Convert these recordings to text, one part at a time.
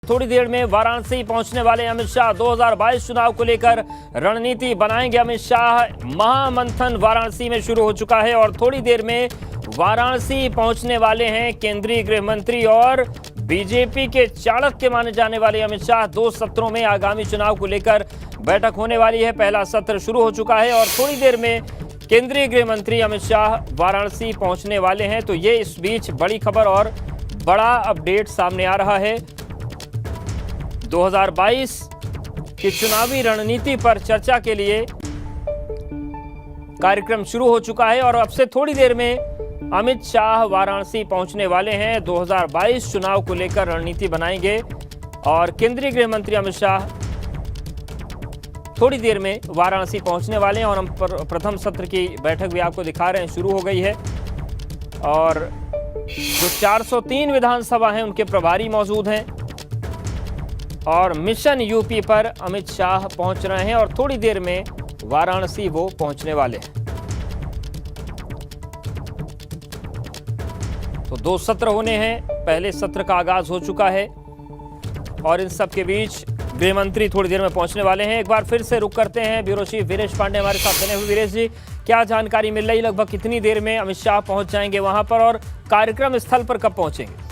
थोड़ी देर में वाराणसी पहुंचने वाले अमित शाह 2022 चुनाव को लेकर रणनीति बनाएंगे। अमित शाह महामंथन वाराणसी में शुरू हो चुका है और थोड़ी देर में वाराणसी पहुंचने वाले हैं केंद्रीय गृह मंत्री और बीजेपी के चाणक्य माने जाने वाले अमित शाह। 2 सत्रों में आगामी चुनाव को लेकर बैठक होने वाली है। पहला सत्र शुरू हो चुका है और थोड़ी देर में केंद्रीय गृह मंत्री अमित शाह वाराणसी पहुंचने वाले हैं। तो ये इस बीच बड़ी खबर और बड़ा अपडेट सामने आ रहा है। 2022 की चुनावी रणनीति पर चर्चा के लिए कार्यक्रम शुरू हो चुका है और अब से थोड़ी देर में अमित शाह वाराणसी पहुंचने वाले हैं। 2022 चुनाव को लेकर रणनीति बनाएंगे और केंद्रीय गृह मंत्री अमित शाह थोड़ी देर में वाराणसी पहुंचने वाले हैं और हम प्रथम सत्र की बैठक भी आपको दिखा रहे हैं, शुरू हो गई है। और जो 403 विधानसभा हैं उनके प्रभारी मौजूद हैं और मिशन यूपी पर अमित शाह पहुंच रहे हैं और थोड़ी देर में वाराणसी वो पहुंचने वाले हैं। तो 2 सत्र होने हैं, पहले सत्र का आगाज हो चुका है और इन सब के बीच गृह मंत्री थोड़ी देर में पहुंचने वाले हैं। एक बार फिर से रुक करते हैं, ब्यूरो चीफ वीरेश पांडे हमारे साथ बने हुए। वीरेश जी, क्या जानकारी मिल रही, लगभग कितनी देर में अमित शाह पहुंच जाएंगे वहां पर और कार्यक्रम स्थल पर कब पहुंचेंगे?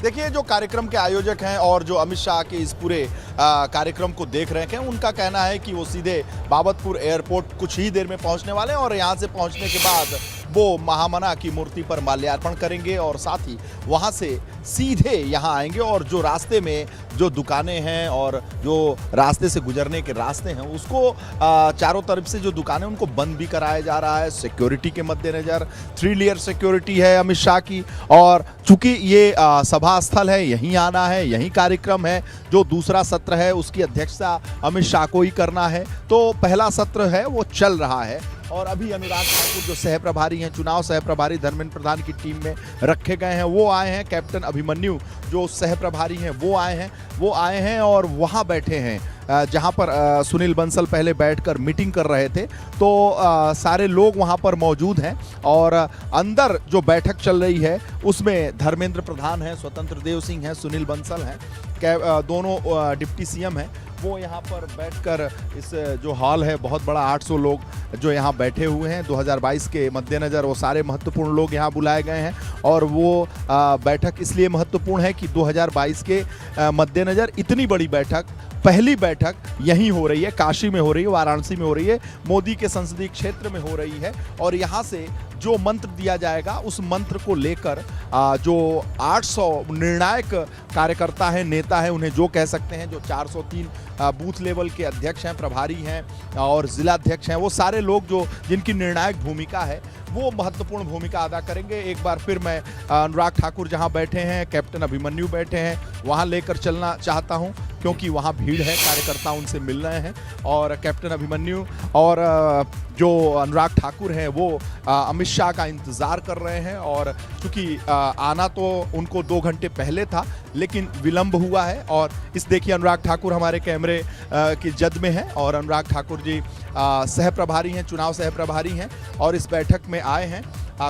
देखिए, जो कार्यक्रम के आयोजक हैं और जो अमित शाह के इस पूरे कार्यक्रम को देख रहे हैं, उनका कहना है कि वो सीधे बाबतपुर एयरपोर्ट कुछ ही देर में पहुंचने वाले हैं और यहां से पहुंचने के बाद वो महामना की मूर्ति पर माल्यार्पण करेंगे और साथ ही वहां से सीधे यहां आएंगे और जो रास्ते में जो दुकानें हैं और जो रास्ते से गुजरने के रास्ते हैं उसको चारों तरफ से जो दुकानें उनको बंद भी कराया जा रहा है सिक्योरिटी के मद्देनजर। 3 लेयर सिक्योरिटी है अमित शाह की और चूंकि ये सभा स्थल है, यहीं आना है, यहीं कार्यक्रम है। जो दूसरा सत्र है उसकी अध्यक्षता अमित शाह को ही करना है। तो पहला सत्र है वो चल रहा है और अभी अनुराग ठाकुर जो सह प्रभारी हैं, चुनाव सह प्रभारी धर्मेंद्र प्रधान की टीम में रखे गए हैं, वो आए हैं। कैप्टन अभिमन्यु जो सह प्रभारी हैं वो आए हैं और वहाँ बैठे हैं जहाँ पर सुनील बंसल पहले बैठकर मीटिंग कर रहे थे। तो सारे लोग वहाँ पर मौजूद हैं और अंदर जो बैठक चल रही है उसमें धर्मेंद्र प्रधान हैं, स्वतंत्र देव सिंह हैं, सुनील बंसल हैं, दोनों डिप्टी सीएम हैं। वो यहाँ पर बैठकर इस जो हॉल है बहुत बड़ा, 800 लोग जो यहाँ बैठे हुए हैं 2022 के मद्देनज़र वो सारे महत्वपूर्ण लोग यहाँ बुलाए गए हैं और वो बैठक इसलिए महत्वपूर्ण है कि 2022 के मद्देनज़र इतनी बड़ी बैठक, पहली बैठक यहीं हो रही है, काशी में हो रही है, वाराणसी में हो रही है, मोदी के संसदीय क्षेत्र में हो रही है और यहाँ से जो मंत्र दिया जाएगा उस मंत्र को लेकर जो 800 निर्णायक कार्यकर्ता हैं, नेता हैं, उन्हें जो कह सकते हैं, जो 403 बूथ लेवल के अध्यक्ष हैं, प्रभारी हैं और जिला अध्यक्ष हैं, वो सारे लोग जो जिनकी निर्णायक भूमिका है वो महत्वपूर्ण भूमिका अदा करेंगे। एक बार फिर मैं अनुराग ठाकुर जहां बैठे हैं, कैप्टन अभिमन्यु बैठे हैं, वहां लेकर चलना चाहता हूं क्योंकि वहां भीड़ है, कार्यकर्ता उनसे मिल रहे हैं और कैप्टन अभिमन्यु और जो अनुराग ठाकुर हैं वो अमित शाह का इंतज़ार कर रहे हैं और चूँकि आना तो उनको 2 घंटे पहले था लेकिन विलंब हुआ है। और इस देखिए अनुराग ठाकुर हमारे कैमरे की जद में है और अनुराग ठाकुर जी सह प्रभारी हैं, चुनाव सह प्रभारी हैं और इस बैठक में आए हैं।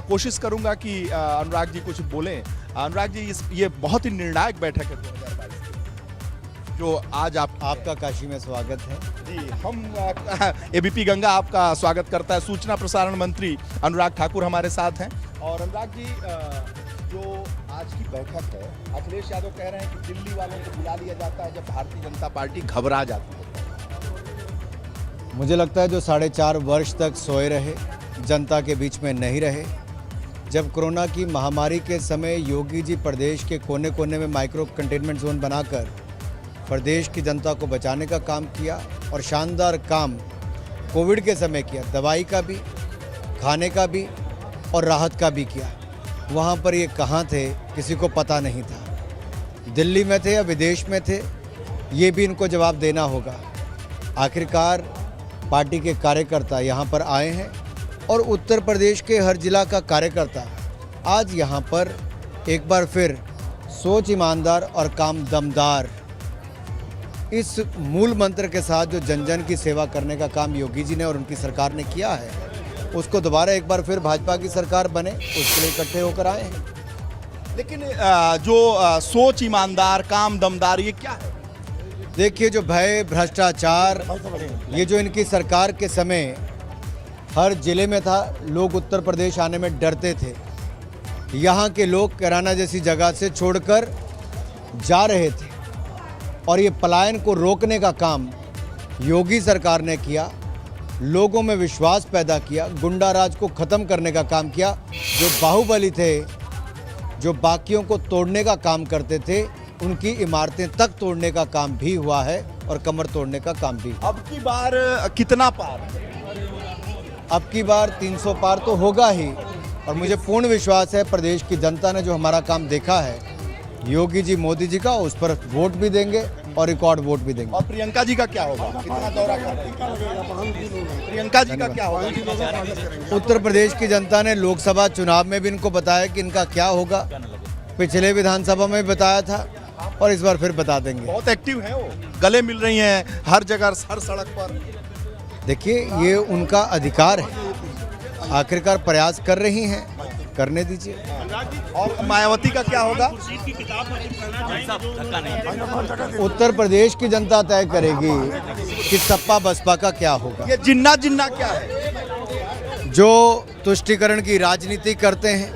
कोशिश करूंगा कि अनुराग जी कुछ बोलें। अनुराग जी, ये बहुत ही निर्णायक बैठक है 2022 जो आज आपका काशी में स्वागत है जी। हम एबीपी गंगा आपका स्वागत करता है। सूचना प्रसारण मंत्री अनुराग ठाकुर हमारे साथ हैं और अनुराग जी, जो आज की बैठक है, अखिलेश यादव कह रहे हैं कि दिल्ली वालों को बुला लिया जाता है जब भारतीय जनता पार्टी घबरा जाती है। मुझे लगता है जो 4.5 वर्ष तक सोए रहे, जनता के बीच में नहीं रहे, जब कोरोना की महामारी के समय योगी जी प्रदेश के कोने कोने में माइक्रो कंटेनमेंट जोन बनाकर प्रदेश की जनता को बचाने का काम किया और शानदार काम कोविड के समय किया, दवाई का भी, खाने का भी और राहत का भी किया। वहाँ पर ये कहाँ थे किसी को पता नहीं था, दिल्ली में थे या विदेश में थे, ये भी इनको जवाब देना होगा। आखिरकार पार्टी के कार्यकर्ता यहाँ पर आए हैं और उत्तर प्रदेश के हर जिला का कार्यकर्ता आज यहाँ पर एक बार फिर सोच ईमानदार और काम दमदार इस मूल मंत्र के साथ जो जन जन की सेवा करने का काम योगी जी ने और उनकी सरकार ने किया है, उसको दोबारा एक बार फिर भाजपा की सरकार बने उसके लिए इकट्ठे होकर आए हैं। लेकिन जो सोच ईमानदार, काम दमदार, ये क्या है? देखिए, जो भय, भ्रष्टाचार, ये जो इनकी सरकार के समय हर जिले में था, लोग उत्तर प्रदेश आने में डरते थे। यहाँ के लोग कैराना जैसी जगह से छोड़कर जा रहे थे और ये पलायन को रोकने का काम योगी सरकार ने किया, लोगों में विश्वास पैदा किया, गुंडा राज को ख़त्म करने का काम किया। जो बाहुबली थे, जो बाकियों को तोड़ने का काम करते थे, उनकी इमारतें तक तोड़ने का काम भी हुआ है और कमर तोड़ने का काम भी। अब की बार कितना पार? अब की बार 300 पार तो होगा ही, और मुझे पूर्ण विश्वास है प्रदेश की जनता ने जो हमारा काम देखा है, योगी जी, मोदी जी का, उस पर वोट भी देंगे और रिकॉर्ड वोट भी देंगे। और प्रियंका जी का क्या होगा? कितना दौरा करेंगे? प्रियंका जी का क्या होगा? उत्तर प्रदेश की जनता ने लोकसभा चुनाव में भी इनको बताया कि इनका क्या होगा, पिछले विधानसभा में भी बताया था और इस बार फिर बता देंगे। बहुत एक्टिव है वो, गले मिल रही हैं हर जगह, हर सड़क पर। देखिए, ये उनका अधिकार है, आखिरकार प्रयास कर रही हैं, करने दीजिए। और मायावती का क्या होगा? उत्तर प्रदेश की जनता तय करेगी कि सपा बसपा का क्या होगा। ये जिन्ना जिन्ना क्या है? जो तुष्टीकरण की राजनीति करते हैं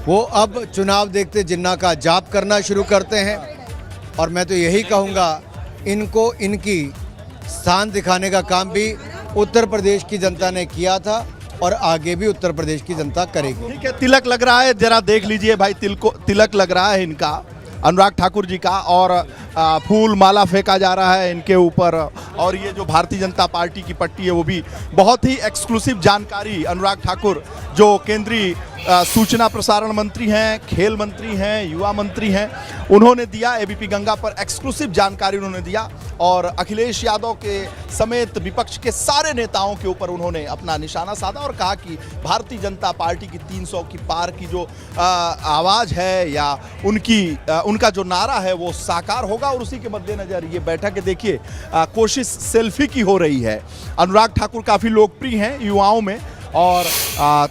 वो अब चुनाव देखते जिन्ना का जाप करना शुरू करते हैं, और मैं तो यही कहूँगा, इनको इनकी स्थान दिखाने का काम भी उत्तर प्रदेश की जनता ने किया था और आगे भी उत्तर प्रदेश की जनता करेगी। ठीक है, तिलक लग रहा है, जरा देख लीजिए भाई, तिलक लग रहा है इनका, अनुराग ठाकुर जी का, और फूल माला फेंका जा रहा है इनके ऊपर। और ये जो भारतीय जनता पार्टी की पट्टी है वो भी बहुत ही एक्सक्लूसिव जानकारी अनुराग ठाकुर, जो केंद्रीय सूचना प्रसारण मंत्री हैं, खेल मंत्री हैं, युवा मंत्री हैं, उन्होंने दिया। एबीपी गंगा पर एक्सक्लूसिव जानकारी उन्होंने दिया और अखिलेश यादव के समेत विपक्ष के सारे नेताओं के ऊपर उन्होंने अपना निशाना साधा और कहा कि भारतीय जनता पार्टी की 300 की पार की जो आवाज़ है या उनका जो नारा है वो साकार होगा। और उसी के मद्देनजर ये बैठक देखिए, कोशिश सेल्फी की हो रही है। अनुराग ठाकुर काफ़ी लोकप्रिय हैं युवाओं में और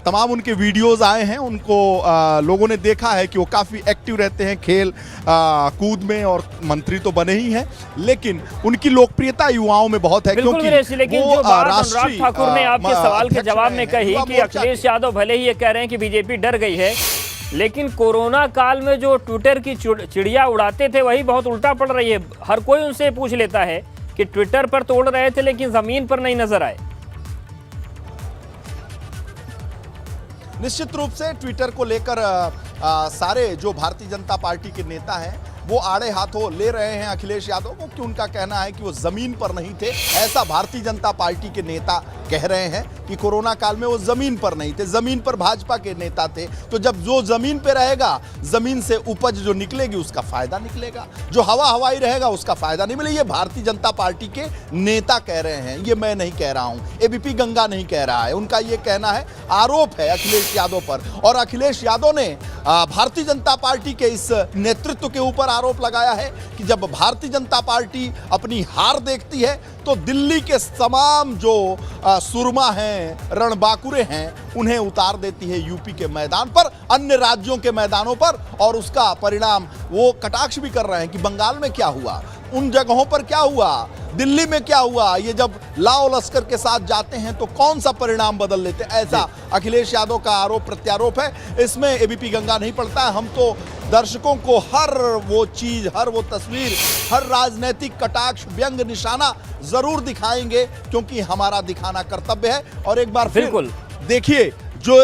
तमाम उनके वीडियोस आए हैं, उनको लोगों ने देखा है कि वो काफ़ी एक्टिव रहते हैं खेल कूद में, और मंत्री तो बने ही हैं, लेकिन उनकी लोकप्रियता युवाओं में बहुत है। क्योंकि लेकिन जो बात अनुराग ठाकुर ने आपके सवाल के जवाब में कही कि अखिलेश यादव भले ही ये कह रहे हैं कि बीजेपी डर गई है, लेकिन कोरोना काल में जो ट्विटर की चिड़िया उड़ाते थे वही बहुत उल्टा पड़ रही है। हर कोई उनसे पूछ लेता है कि ट्विटर पर तोड़ रहे थे लेकिन जमीन पर नहीं नजर आए। निश्चित रूप से ट्विटर को लेकर सारे जो भारतीय जनता पार्टी के नेता हैं वो आड़े हाथों ले रहे हैं अखिलेश यादव को, कि उनका कहना है कि वो जमीन पर नहीं थे। ऐसा भारतीय जनता पार्टी के नेता कह रहे हैं कि कोरोना काल में वो जमीन पर नहीं थे, जमीन पर भाजपा के नेता थे। तो जब जो जमीन पे रहेगा, जमीन से उपज जो निकलेगी उसका फायदा निकलेगा, जो हवा हवाई रहेगा उसका फायदा नहीं मिलेगा। ये भारतीय जनता पार्टी के नेता कह रहे हैं, ये मैं नहीं कह रहा हूं, एबीपी गंगा नहीं कह रहा है। उनका ये कहना है, आरोप है अखिलेश यादव पर। और अखिलेश यादव ने भारतीय जनता पार्टी के इस नेतृत्व के ऊपर आरोप लगाया है कि जब भारतीय जनता पार्टी अपनी हार देखती है तो दिल्ली के तमाम जो सुरमा हैं, रणबांकुरे हैं, उन्हें उतार देती है यूपी के मैदान पर, अन्य राज्यों के मैदानों पर। और उसका परिणाम वो कटाक्ष भी कर रहे हैं कि बंगाल में क्या हुआ, उन जगहों पर क्या हुआ, दिल्ली में क्या हुआ, ये जब लाओ लश्कर के साथ जाते हैं तो कौन सा परिणाम बदल लेते हैं। ऐसा अखिलेश यादव का आरोप प्रत्यारोप है। इसमें एबीपी गंगा नहीं पड़ता है। हम तो दर्शकों को हर वो चीज, हर वो तस्वीर, हर राजनीतिक कटाक्ष, व्यंग, निशाना जरूर दिखाएंगे, क्योंकि हमारा दिखाना कर्तव्य है। और एक बार बिल्कुल देखिए, जो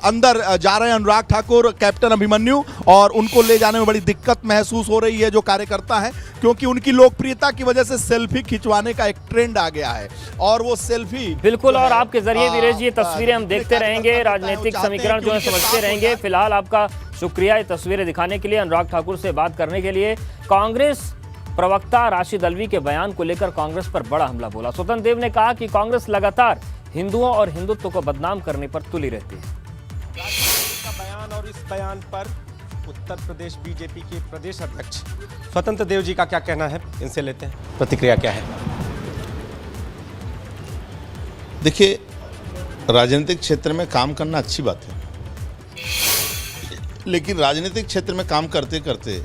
अंदर जा रहे हैं अनुराग ठाकुर, कैप्टन अभिमन्यु, और उनको ले जाने में बड़ी दिक्कत महसूस हो रही है जो कार्यकर्ता हैं, क्योंकि उनकी लोकप्रियता की वजह से सेल्फी खिंचवाने का एक ट्रेंड आ गया है और वो सेल्फी बिल्कुल। और आपके जरिए वीरेश जी, ये तस्वीरें हम देखते रहेंगे, राजनीतिक समीकरण जो है समझते रहेंगे। फिलहाल आपका शुक्रिया ये तस्वीरें दिखाने के लिए, अनुराग ठाकुर से बात करने के लिए। कांग्रेस प्रवक्ता राशिद अल्वी के बयान को लेकर कांग्रेस पर बड़ा हमला बोला। स्वतंत्र देव ने कहा कि कांग्रेस लगातार हिंदुओं और हिंदुत्व को बदनाम करने पर तुली रहती है। का बयान, और इस बयान पर उत्तर प्रदेश बीजेपी के प्रदेश अध्यक्ष स्वतंत्र देव जी का क्या कहना है, इनसे लेते हैं, प्रतिक्रिया क्या है। देखिए, राजनीतिक क्षेत्र में काम करना अच्छी बात है, लेकिन राजनीतिक क्षेत्र में काम करते करते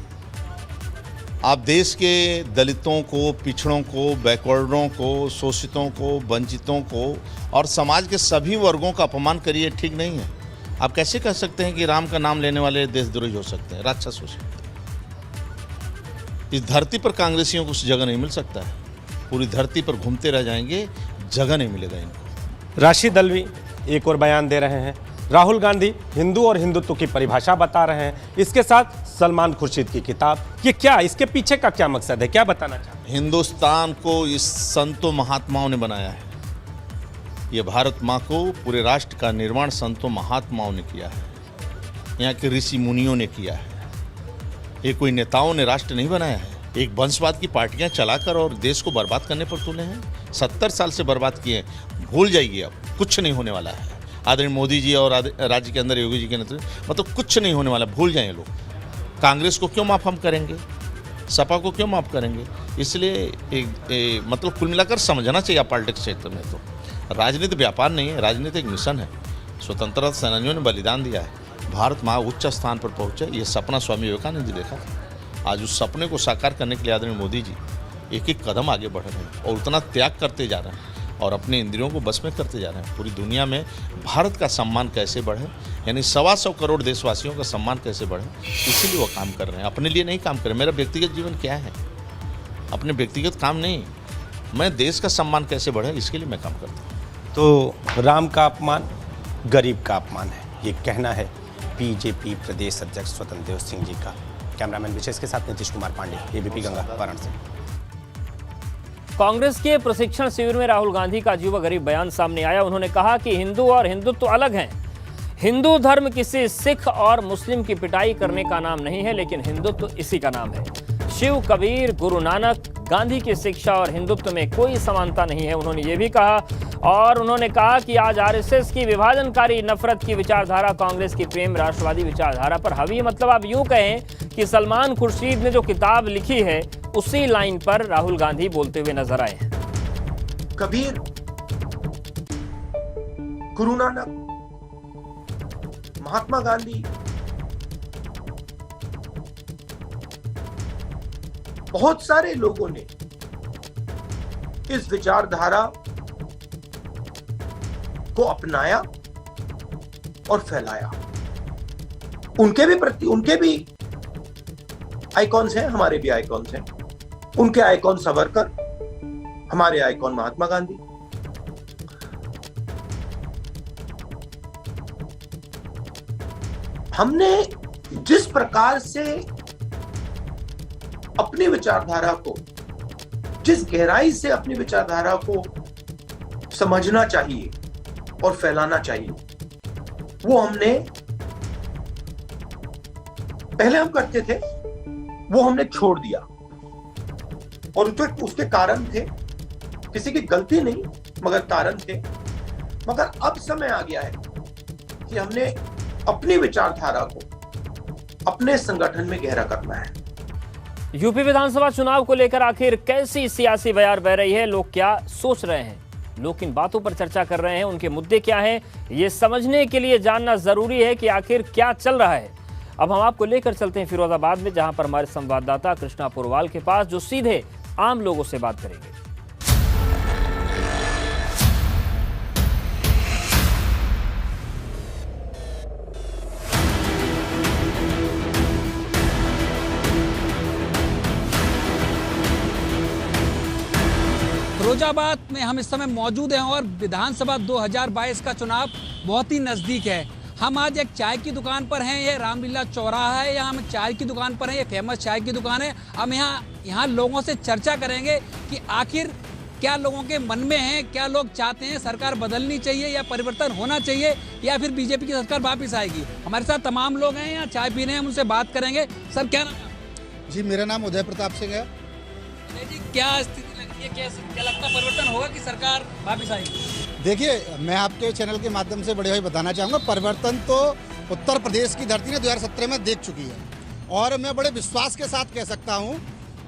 आप देश के दलितों को, पिछड़ों को, बैकवर्डों को, शोषितों को, वंचितों को और समाज के सभी वर्गों का अपमान करिए, ठीक नहीं है। आप कैसे कह सकते हैं कि राम का नाम लेने वाले देशद्रोही हो सकते हैं, राक्षस हो सकते हैं। इस धरती पर कांग्रेसियों को जगह नहीं मिल सकता है। पूरी धरती पर घूमते रह जाएंगे, जगह नहीं मिलेगा इनको। राशिद दलवी एक और बयान दे रहे हैं। राहुल गांधी हिंदू और हिंदुत्व की परिभाषा बता रहे हैं। इसके साथ सलमान खुर्शीद की किताब, ये क्या, इसके पीछे का क्या मकसद है, क्या बताना चाहते हैं? हिंदुस्तान को इस संतों महात्माओं ने बनाया है। ये भारत माँ को, पूरे राष्ट्र का निर्माण संतों महात्माओं ने किया है, यहाँ के ऋषि मुनियों ने किया है। ये कोई नेताओं ने राष्ट्र नहीं बनाया है। एक वंशवाद की पार्टियां चलाकर और देश को बर्बाद करने पर तुले हैं। 70 साल से बर्बाद किए, भूल जाइए, अब कुछ नहीं होने वाला है। आदरणीय मोदी जी और राज्य के अंदर योगी जी के नेतृत्व मतलब कुछ नहीं होने वाला, भूल जाएं लोग। कांग्रेस को क्यों माफ हम करेंगे, सपा को क्यों माफ करेंगे? इसलिए मतलब कुल मिलाकर समझना चाहिए पॉलिटिक्स क्षेत्र में तो राजनीति व्यापार नहीं है, राजनीति एक मिशन है। स्वतंत्रता सेनानियों ने बलिदान दिया है, भारत महा उच्च स्थान पर पहुंचे। ये सपना स्वामी विवेकानंद जी देखा था। आज उस सपने को साकार करने के लिए आदरणीय मोदी जी एक एक कदम आगे बढ़ रहे हैं और उतना त्याग करते जा रहे हैं और अपने इंद्रियों को बस में करते जा रहे हैं। पूरी दुनिया में भारत का सम्मान कैसे बढ़े, यानी 125 करोड़ देशवासियों का सम्मान कैसे बढ़े, इसीलिए वो काम कर रहे हैं। अपने लिए नहीं काम कर रहे। मेरा व्यक्तिगत जीवन क्या है, अपने व्यक्तिगत काम नहीं, मैं देश का सम्मान कैसे बढ़े, इसके लिए मैं काम करता हूँ। तो राम का अपमान गरीब का अपमान है, ये कहना है बीजेपी प्रदेश अध्यक्ष स्वतंत्र देव सिंह जी का। कैमरामैन विशेष के साथ नीतीश कुमार पांडे, एबीपी गंगा, वाराणसी। कांग्रेस के प्रशिक्षण शिविर में राहुल गांधी का अजीब व गरीब बयान सामने आया। उन्होंने कहा कि हिंदू और हिंदुत्व अलग हैं। हिंदू धर्म किसी सिख और मुस्लिम की पिटाई करने का नाम नहीं है, लेकिन हिंदुत्व इसी का नाम है। शिव, कबीर, गुरु नानक, गांधी की शिक्षा और हिंदुत्व में कोई समानता नहीं है, उन्होंने ये भी कहा। और उन्होंने कहा कि आज आरएसएस की विभाजनकारी नफरत की विचारधारा कांग्रेस की प्रेम राष्ट्रवादी विचारधारा पर हावी है। मतलब आप यूं कहें कि सलमान खुर्शीद ने जो किताब लिखी है उसी लाइन पर राहुल गांधी बोलते हुए नजर आए हैं। कबीर, गुरु नानक, महात्मा गांधी, बहुत सारे लोगों ने इस विचारधारा को अपनाया और फैलाया। उनके भी आइकॉन्स हैं, हमारे भी आइकॉन्स हैं। उनके आइकॉन सावरकर, हमारे आइकॉन महात्मा गांधी। हमने जिस प्रकार से अपनी विचारधारा को, जिस गहराई से अपनी विचारधारा को समझना चाहिए और फैलाना चाहिए, वो हमने पहले हम करते थे, वो हमने छोड़ दिया। और उसके कारण थे, किसी की गलती नहीं मगर कारण थे। मगर अब समय आ गया है कि हमने अपनी विचारधारा को अपने संगठन में गहरा करना है। यूपी विधानसभा चुनाव को लेकर आखिर कैसी सियासी बयार बह रही है, लोग क्या सोच रहे हैं, लोग किन बातों पर चर्चा कर रहे हैं, उनके मुद्दे क्या हैं, ये समझने के लिए जानना जरूरी है कि आखिर क्या चल रहा है। अब हम आपको लेकर चलते हैं फिरोजाबाद में, जहां पर हमारे संवाददाता कृष्णा पुरवाल के पास, जो सीधे आम लोगों से बात करेंगे। फिरोजाबाद में हम इस समय मौजूद हैं और विधानसभा 2022 का चुनाव बहुत ही नज़दीक है। हम आज एक चाय की दुकान पर हैं, ये रामलीला चौराहा है, यहाँ हम चाय की दुकान पर हैं, ये फेमस चाय की दुकान है। हम यहाँ लोगों से चर्चा करेंगे कि आखिर क्या लोगों के मन में है, क्या लोग चाहते हैं, सरकार बदलनी चाहिए या परिवर्तन होना चाहिए या फिर बीजेपी की सरकार वापस आएगी। हमारे साथ तमाम लोग हैं, यहाँ चाय पीने, हम उनसे बात करेंगे। सर क्या नाम है? जी मेरा नाम उदय प्रताप सिंह है। जी क्या स्थिति लग रही है, क्या लगता है परिवर्तन होगा कि सरकार वापस आएगी? देखिए, मैं आपके चैनल के माध्यम से बड़े भाई बताना चाहूँगा, परिवर्तन तो उत्तर प्रदेश की धरती ने 2017 में देख चुकी है। और मैं बड़े विश्वास के साथ कह सकता हूँ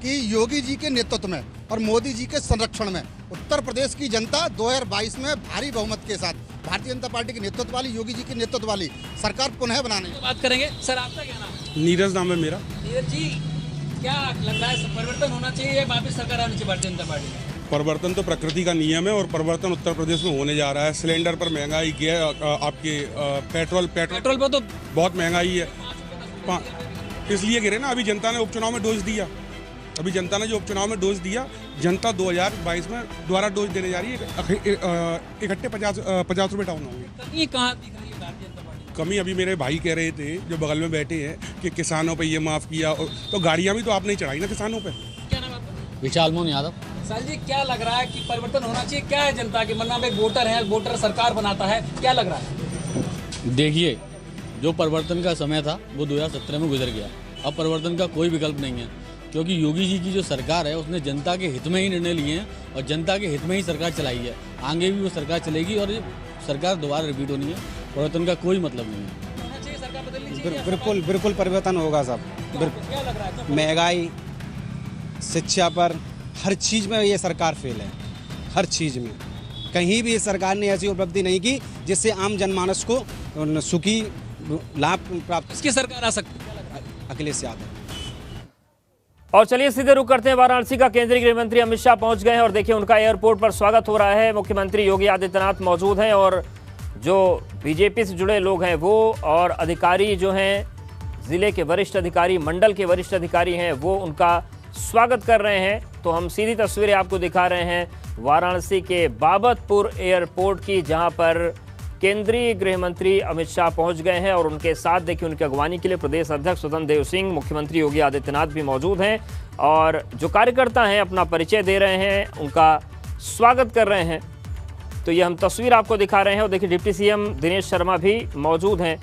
कि योगी जी के नेतृत्व में और मोदी जी के संरक्षण में उत्तर प्रदेश की जनता 2022 में भारी बहुमत के साथ भारतीय जनता पार्टी के नेतृत्व वाली, योगी जी के नेतृत्व वाली सरकार पुनः बनाने की बात करेंगे। सर आपका क्या नाम है? नीरज नाम है मेरा। नीरज जी, क्या लग रहा है परिवर्तन होना चाहिए या वापस सरकार आनी चाहिए भारतीय जनता पार्टी में? परिवर्तन तो प्रकृति का नियम है और परिवर्तन उत्तर प्रदेश में होने जा रहा है। सिलेंडर पर महंगाई की है, आपके पेट्रोल पर तो बहुत महंगाई है, इसलिए गिरे ना। अभी जनता ने उपचुनाव में डोज दिया, अभी जनता ने जो उपचुनाव में डोज दिया, जनता 2022 में दोबारा डोज देने जा रही है। इकट्ठे 50 रुपये डाउन होंगे। ये कहाँ दिख रही है भारतीय जनता पार्टी? कमी अभी मेरे भाई कह रहे थे जो बगल में बैठे हैं कि किसानों पे ये माफ़ किया, तो गाड़ियाँ भी तो आपने ही चढ़ाई ना किसानों पे। क्या नाम आपका? विशाल मोहन यादव। साल जी, क्या लग रहा है कि परिवर्तन होना चाहिए? क्या है जनता के मन में? एक वोटर है, वोटर सरकार बनाता है, क्या लग रहा है? देखिए, जो परिवर्तन का समय था वो 2017 में गुजर गया। अब परिवर्तन का कोई विकल्प नहीं है, क्योंकि योगी जी की जो सरकार है उसने जनता के हित में ही निर्णय लिए हैं और जनता के हित में ही सरकार चलाई है। आगे भी वो सरकार चलेगी और ये सरकार दोबारा रिपीट होनी है। परिवर्तन का कोई मतलब नहीं है। सरकार बदलनी चाहिए? बिल्कुल बिल्कुल परिवर्तन होगा साहब। क्या लग रहा है? महंगाई, शिक्षा पर, हर चीज़ में ये सरकार फेल है। हर चीज़ में कहीं भी सरकार ने ऐसी उपलब्धि नहीं की जिससे आम जनमानस को सुखी लाभ प्राप्त। किसकी सरकार आ सकती है? अखिलेश यादव। और चलिए सीधे रुक करते हैं वाराणसी का। केंद्रीय गृह मंत्री अमित शाह पहुंच गए हैं और देखिए उनका एयरपोर्ट पर स्वागत हो रहा है। मुख्यमंत्री योगी आदित्यनाथ मौजूद हैं और जो बीजेपी से जुड़े लोग हैं वो और अधिकारी जो हैं, जिले के वरिष्ठ अधिकारी, मंडल के वरिष्ठ अधिकारी हैं, वो उनका स्वागत कर रहे हैं। तो हम सीधी तस्वीरें आपको दिखा रहे हैं वाराणसी के बाबतपुर एयरपोर्ट की, जहां पर केंद्रीय गृह मंत्री अमित शाह पहुंच गए हैं और उनके साथ देखिए उनकी अगवानी के लिए प्रदेश अध्यक्ष स्वतंत्र देव सिंह, मुख्यमंत्री योगी आदित्यनाथ भी मौजूद हैं और जो कार्यकर्ता हैं अपना परिचय दे रहे हैं, उनका स्वागत कर रहे हैं। तो ये हम तस्वीर आपको दिखा रहे हैं और देखिए डिप्टी सीएम दिनेश शर्मा भी मौजूद हैं।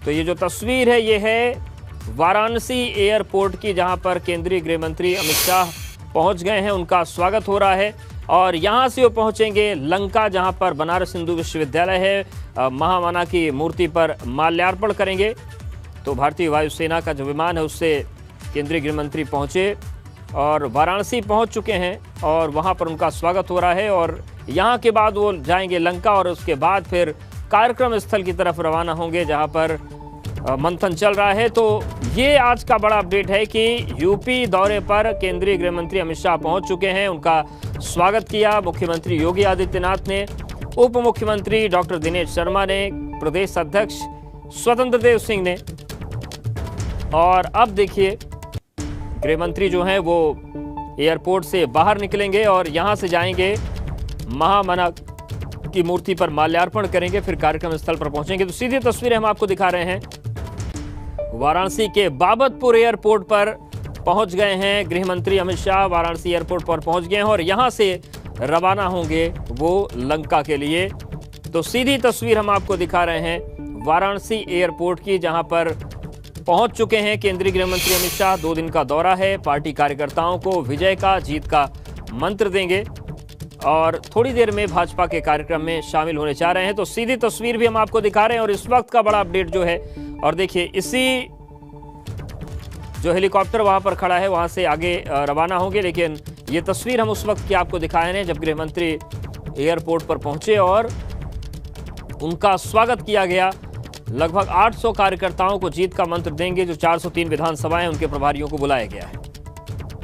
तो ये जो तस्वीर है ये है वाराणसी एयरपोर्ट की, जहाँ पर केंद्रीय गृह मंत्री अमित शाह पहुँच गए हैं, उनका स्वागत हो रहा है। और यहाँ से वो पहुँचेंगे लंका, जहाँ पर बनारस हिंदू विश्वविद्यालय है, महामना की मूर्ति पर माल्यार्पण करेंगे। तो भारतीय वायुसेना का जो विमान है उससे केंद्रीय गृह मंत्री पहुँचे और वाराणसी पहुँच चुके हैं और वहाँ पर उनका स्वागत हो रहा है। और यहाँ के बाद वो जाएंगे लंका और उसके बाद फिर कार्यक्रम स्थल की तरफ रवाना होंगे, जहाँ पर मंथन चल रहा है। तो ये आज का बड़ा अपडेट है कि यूपी दौरे पर केंद्रीय गृह मंत्री अमित शाह पहुंच चुके हैं, उनका स्वागत किया मुख्यमंत्री योगी आदित्यनाथ ने, उप मुख्यमंत्री डॉक्टर दिनेश शर्मा ने, प्रदेश अध्यक्ष स्वतंत्र देव सिंह ने। और अब देखिए गृह मंत्री जो हैं वो एयरपोर्ट से बाहर निकलेंगे और यहां से जाएंगे महामना की मूर्ति पर माल्यार्पण करेंगे, फिर कार्यक्रम स्थल पर पहुंचेंगे। तो सीधी तस्वीरें हम आपको दिखा रहे हैं। वाराणसी के बाबतपुर एयरपोर्ट पर पहुंच गए हैं गृह मंत्री अमित शाह, वाराणसी एयरपोर्ट पर पहुंच गए हैं और यहां से रवाना होंगे वो लंका के लिए। तो सीधी तस्वीर हम आपको दिखा रहे हैं वाराणसी एयरपोर्ट की, जहां पर पहुंच चुके हैं केंद्रीय गृह मंत्री अमित शाह। 2 दिन का दौरा है, पार्टी कार्यकर्ताओं को विजय का, जीत का मंत्र देंगे और थोड़ी देर में भाजपा के कार्यक्रम में शामिल होने जा रहे हैं। तो सीधी तस्वीर भी हम आपको दिखा रहे हैं और इस वक्त का बड़ा अपडेट जो है, और देखिए इसी जो हेलीकॉप्टर वहां पर खड़ा है वहां से आगे रवाना होंगे, लेकिन ये तस्वीर हम उस वक्त की आपको दिखाए हैं जब गृह मंत्री एयरपोर्ट पर पहुंचे और उनका स्वागत किया गया। लगभग 800 कार्यकर्ताओं को जीत का मंत्र देंगे। जो 403 विधानसभाएं उनके प्रभारियों को बुलाया गया है।